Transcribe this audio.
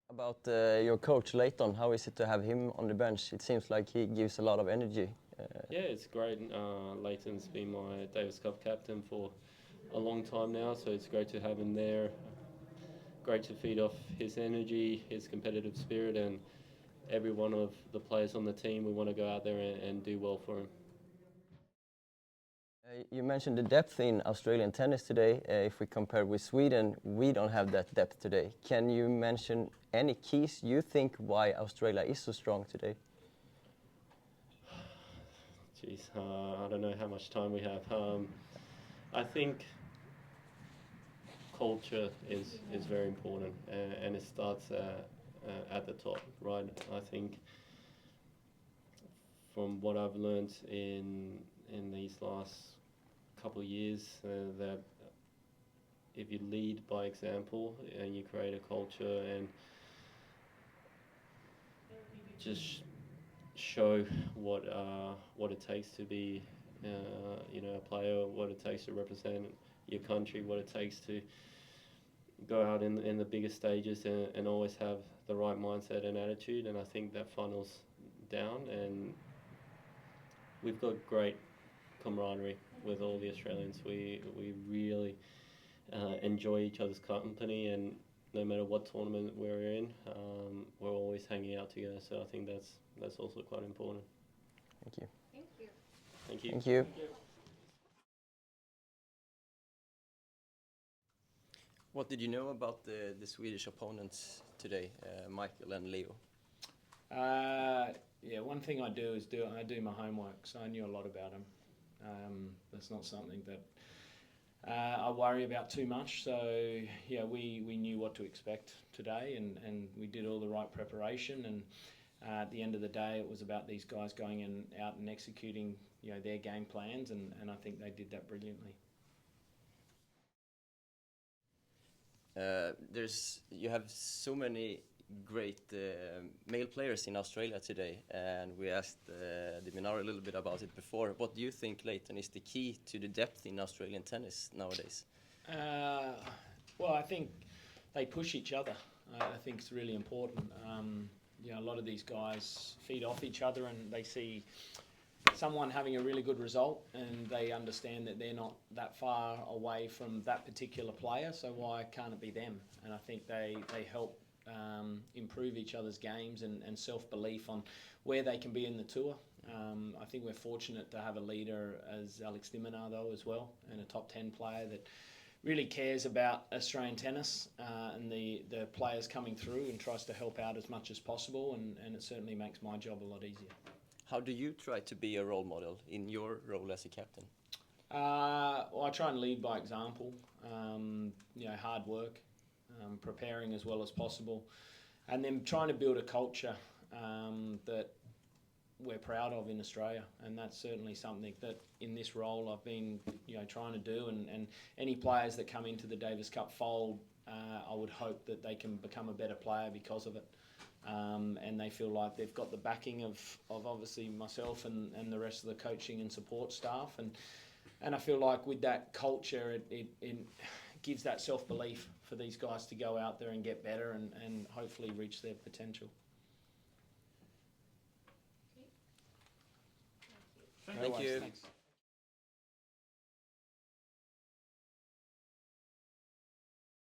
About your coach Lleyton, how is it to have him on the bench? It seems like he gives a lot of energy. Yeah, it's great. Lleyton's been my Davis Cup captain for a long time now, so it's great to have him there. Great to feed off his energy, his competitive spirit, and every one of the players on the team. We want to go out there and do well for him. You mentioned the depth in Australian tennis today. If we compare with Sweden, we don't have that depth today. Can you mention any keys you think why Australia is so strong today? Jeez, I don't know how much time we have. I think culture is very important, and it starts at the top, right? I think from what I've learned in these last couple of years, that if you lead by example and you create a culture and just show what it takes to be a player, what it takes to represent your country, what it takes to go out in the bigger stages and always have the right mindset and attitude, and I think that funnels down, and we've got great camaraderie with all the Australians. We really enjoy each other's company, and no matter what tournament we're in, we're always hanging out together. So I think that's also quite important. Thank you. Thank you. Thank you. Thank you. Thank you. What did you know about the Swedish opponents today, Michael and Leo? Yeah, one thing I do is I do my homework, so I knew a lot about them. That's not something that I worry about too much. So yeah, we knew what to expect today, and we did all the right preparation. And at the end of the day, it was about these guys going out and executing their game plans, and I think they did that brilliantly. You have so many great male players in Australia today, and we asked the Minaur a little bit about it before. What do you think, Lleyton, is the key to the depth in Australian tennis nowadays? Well, I think they push each other. I think it's really important. A lot of these guys feed off each other, and they see someone having a really good result, and they understand that they're not that far away from that particular player, so why can't it be them? And I think they help improve each other's games and self-belief on where they can be in the tour. I think we're fortunate to have a leader as Alex de Minaur, though, as well, and a top 10 player that really cares about Australian tennis and the players coming through, and tries to help out as much as possible, and it certainly makes my job a lot easier. How do you try to be a role model in your role as a captain? Well, I try and lead by example. Hard work, preparing as well as possible, and then trying to build a culture that we're proud of in Australia, and that's certainly something that in this role I've been trying to do, and any players that come into the Davis Cup fold, I would hope that they can become a better player because of it. And they feel like they've got the backing of obviously myself and the rest of the coaching and support staff, and I feel like with that culture it gives that self-belief for these guys to go out there and get better and hopefully reach their potential. Thank you. Thank you. Thanks.